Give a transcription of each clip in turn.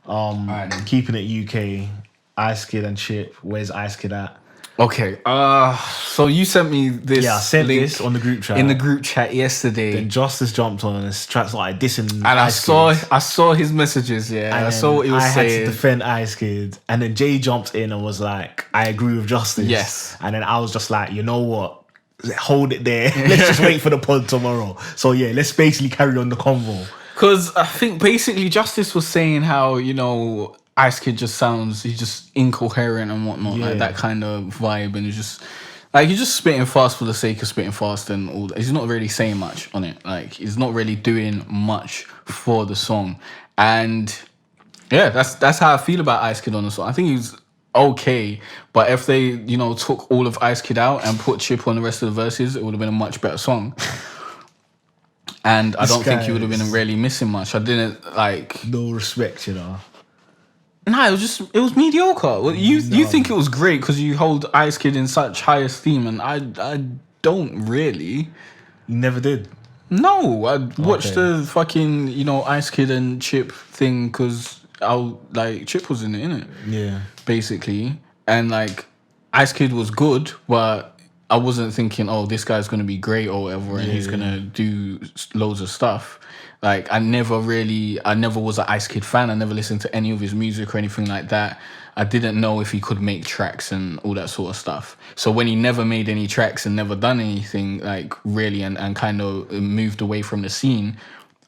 Alright then. Keeping it UK, Ice Kid and Chip. Where's Ice Kid at? Okay. So you sent me this. Yeah, I sent link this on the group chat. in the group chat yesterday. Then Justice jumped on and his tracks like dissing And Ice I saw his messages, yeah. And I saw what he was I saying. had to defend Ice Kid. And then Jay jumped in and was like, I agree with Justice. Yes. And then I was just like, you know what? Hold it there. Let's just wait for the pod tomorrow. So yeah, let's basically carry on the convo. Because I think basically Justice was saying how, Ice Kid just sounds, he's just incoherent and whatnot, like that kind of vibe. And he's just spitting fast for the sake of spitting fast and all that. He's not really saying much on it. Like, he's not really doing much for the song. And yeah, that's how I feel about Ice Kid on the song. I think he's okay, but if they, took all of Ice Kid out and put Chip on the rest of the verses, it would have been a much better song. And I don't think he would have been really missing much. I didn't like... No respect, Nah, it was mediocre. Well, you think it was great because you hold Ice Kid in such high esteem, and I don't really. You never did? No, I watched the fucking, Ice Kid and Chip thing because Chip was in it, innit? Yeah. Basically. And Ice Kid was good, but I wasn't thinking, oh, this guy's going to be great or whatever, and he's going to do loads of stuff. I never was an Ice Kid fan. I never listened to any of his music or anything like that. I didn't know if he could make tracks and all that sort of stuff. So when he never made any tracks and never done anything, really, and kind of moved away from the scene,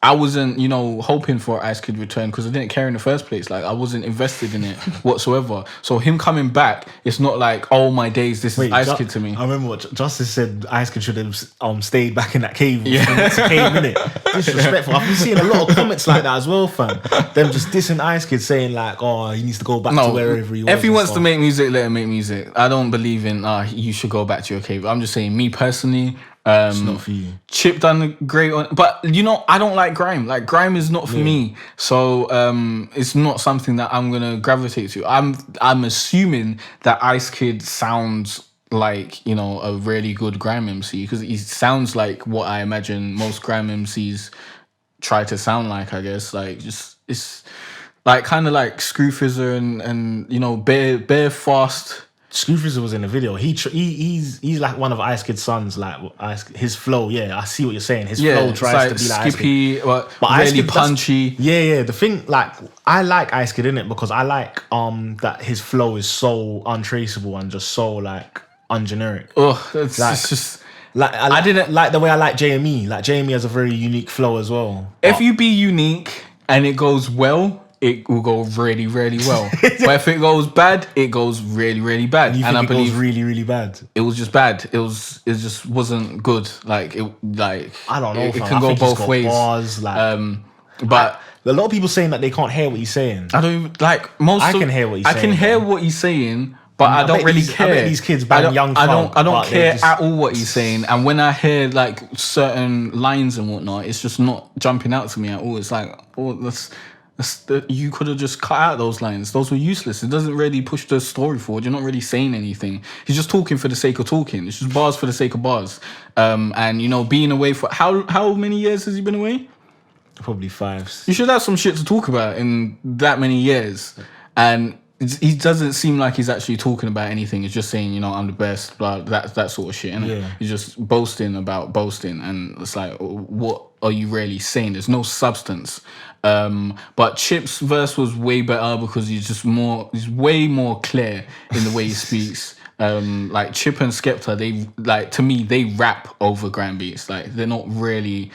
I wasn't, hoping for Ice Kid return because I didn't care in the first place. I wasn't invested in it whatsoever. So him coming back, it's not like, oh my days, this is Ice Kid to me. I remember what Justice said. Ice Kid should have stayed back in that cave. Yeah, cave, innit? Disrespectful. I've been seeing a lot of comments like that as well, fam. Them just dissing Ice Kid, saying oh, he needs to go back to wherever he was. If he wants to make music, let him make music. I don't believe in you should go back to your cave. I'm just saying, me personally. It's not for you. Chip done great on, but I don't like grime. Grime is not for me, so it's not something that I'm gonna gravitate to. I'm assuming that Ice Kid sounds like a really good grime MC because he sounds like what I imagine most grime MCs try to sound like. I guess it's kind of like Screwfizzer and bare fast. Screwfizzer was in the video. He's like one of Ice Kid's sons. His flow, I see what you're saying. His flow tries to be like skippy, Ice Kid. but really punchy. Yeah. The thing, I like Ice Kid in it because I like that his flow is so untraceable and just so ungeneric. Oh, it's just. I didn't like the way I like JME. JME has a very unique flow as well. If you be unique and it goes well, it will go really, really well. But if it goes bad, it goes really, really bad. And I believe it goes really, really bad. It was just bad. It just wasn't good. I don't know. It can go both ways. Bars, but a lot of people saying that they can't hear what he's saying. I don't most. I can hear what he's saying. I can hear what he's saying. But I don't really care. I bet these kids bang young funk. I don't care at all what he's saying. And when I hear certain lines and whatnot, it's just not jumping out to me at all. It's you could have just cut out those lines. Those were useless. It doesn't really push the story forward. You're not really saying anything. He's just talking for the sake of talking. It's just bars for the sake of bars. And being away for how many years has he been away? Probably 5. You should have some shit to talk about in that many years. And he doesn't seem like he's actually talking about anything. He's just saying, I'm the best, blah, that sort of shit, innit? Yeah. He's just boasting about boasting, and it's what are you really saying? There's no substance. But Chip's verse was way better because he's way more clear in the way he speaks. Chip and Skepta, to me, they rap over grime beats. They're not really,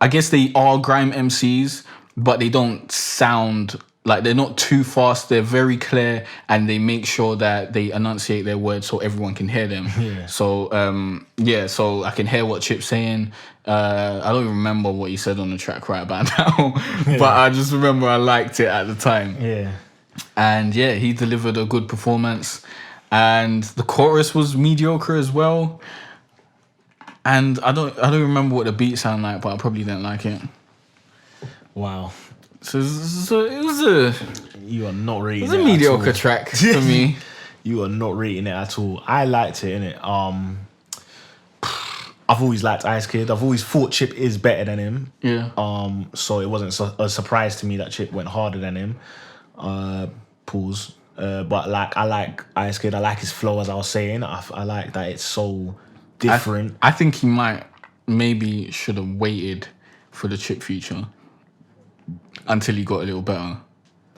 I guess they are grime MCs, but they don't sound they're not too fast. They're very clear, and they make sure that they enunciate their words so everyone can hear them. Yeah. So so I can hear what Chip's saying. I don't even remember what he said on the track right about now, but I just remember I liked it at the time. Yeah. And he delivered a good performance, and the chorus was mediocre as well. And I don't remember what the beat sounded like, but I probably didn't like it. Wow. So it was a... You are not rating it. It was a mediocre track for me. You are not rating it at all. I liked it, innit? I've always liked Ice Kid. I've always thought Chip is better than him. Yeah. So it wasn't a surprise to me that Chip went harder than him. Pause. But like I like Ice Kid. I like his flow, as I was saying. I like that it's so different. I think he maybe should have waited for the Chip feature until he got a little better.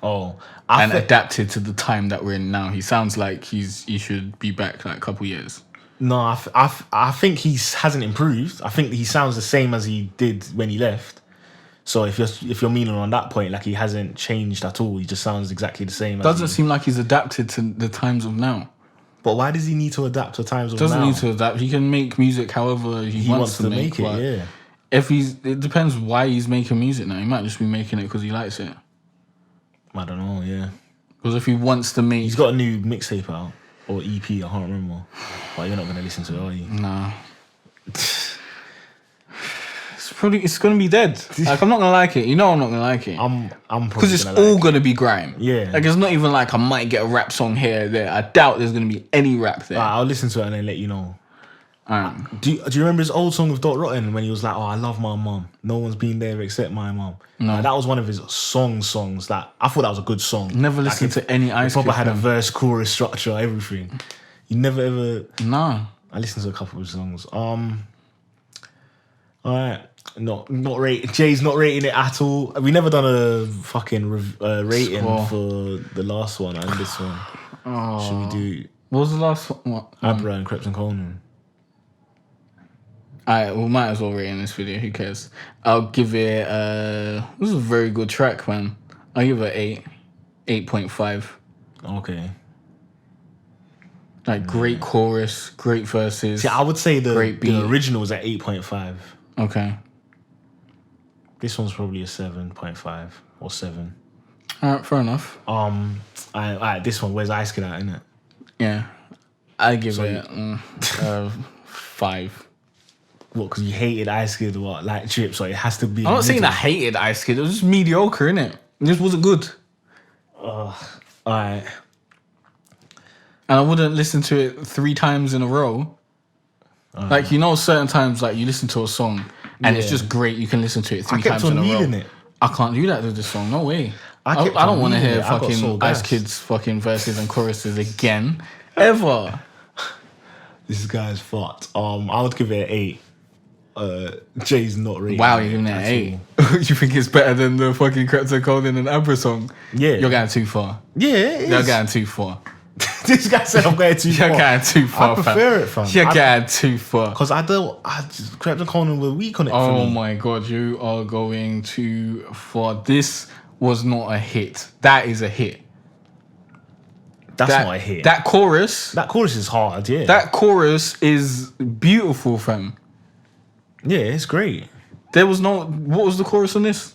Oh, adapted to the time that we're in now. He sounds like he should be back like a couple years. No, I think he hasn't improved. I think he sounds the same as he did when he left. So if you're meaning on that point, like he hasn't changed at all. He just sounds exactly the same. Doesn't seem like he's adapted to the times of now. But why does he need to adapt to times of now? Doesn't need to adapt. He can make music however he wants to make it. Yeah. It depends why he's making music now. He might just be making it because he likes it. I don't know. Yeah. Because if he wants to make, he's got a new mixtape out or EP. I can't remember. But you're not gonna listen to it, are you? Nah. It's gonna be dead. Like I'm not gonna like it. You know I'm not gonna like it. I'm because it's all gonna be grime. Yeah. Like it's not even like I might get a rap song here or there. I doubt there's gonna be any rap there. I'll listen to it and then let you know. Do you remember his old song with Dot Rotten when he was like, "Oh, I love my mum. No one's been there except my mum." No, that was one of his songs that I thought that was a good song. Never listened to any Ice Kid. Proper had a verse, chorus, structure, everything. You never ever. No. I listened to a couple of songs. All right. Not rate. Jay's not rating it at all. We never done a fucking rating for the last one and this one. Oh. Should we do? What was the last one? What? Abra and Krypton Conan. Alright, we might as well rate in this video. Who cares? I'll give it. This is a very good track, man. I'll give it 8.5. Okay. Like great chorus, great verses. See, I would say the original was at 8.5. Okay. This one's probably a 7.5 or 7. Alright, fair enough. This one, where's Ice Kid at, innit? Yeah. I give it 5. What, because you hated Ice Kid, what, like Chip, so it has to be... I'm not saying I hated Ice Kid, it was just mediocre, innit? It just wasn't good. Alright. And I wouldn't listen to it 3 times in a row. Like, you know, certain times, like, you listen to a song and it's just great, you can listen to it 3 times in a row. It. I can't do that with this song, no way. I don't want to hear fucking Ice Kid's fucking verses and choruses again, ever. This guy's fucked. I would give it an 8. Jay's not rating. Wow, you're giving it an 8. You think it's better than the fucking Krypton Conan and Abra song? Yeah. You're going too far. Yeah, it is. You're going too far. This guy said I'm going too far. You're going too far, I prefer it, fam. You're going too far. Because Krypton Conan were weak on it for me. Oh my God, you are going too far. This was not a hit. That is a hit. That's not a hit. That chorus is hard, yeah. That chorus is beautiful, fam. Yeah, it's great. What was the chorus on this?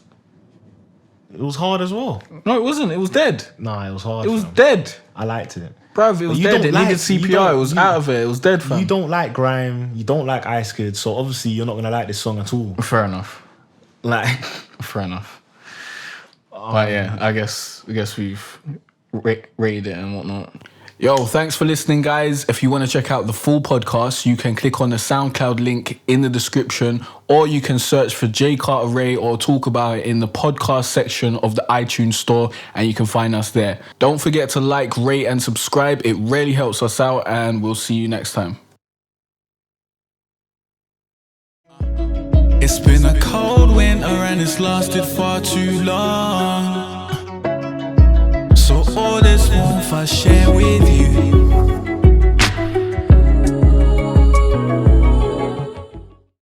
It was hard as well. No, it wasn't. It was dead. Nah, it was hard. It was dead. I liked it. Bruv, it was dead. It needed CPR. It was out of it. It was dead, fam. You don't like grime. You don't like Ice Kid. So obviously you're not going to like this song at all. Fair enough. Like, fair enough. But yeah, I guess we've rated it and whatnot. Yo, thanks for listening, guys. If you want to check out the full podcast, you can click on the SoundCloud link in the description, or you can search for J Cartere or talk about it in the podcast section of the iTunes store, and you can find us there. Don't forget to like, rate, and subscribe. It really helps us out, and we'll see you next time. It's been a cold winter and it's lasted far too long. So all this warmth I share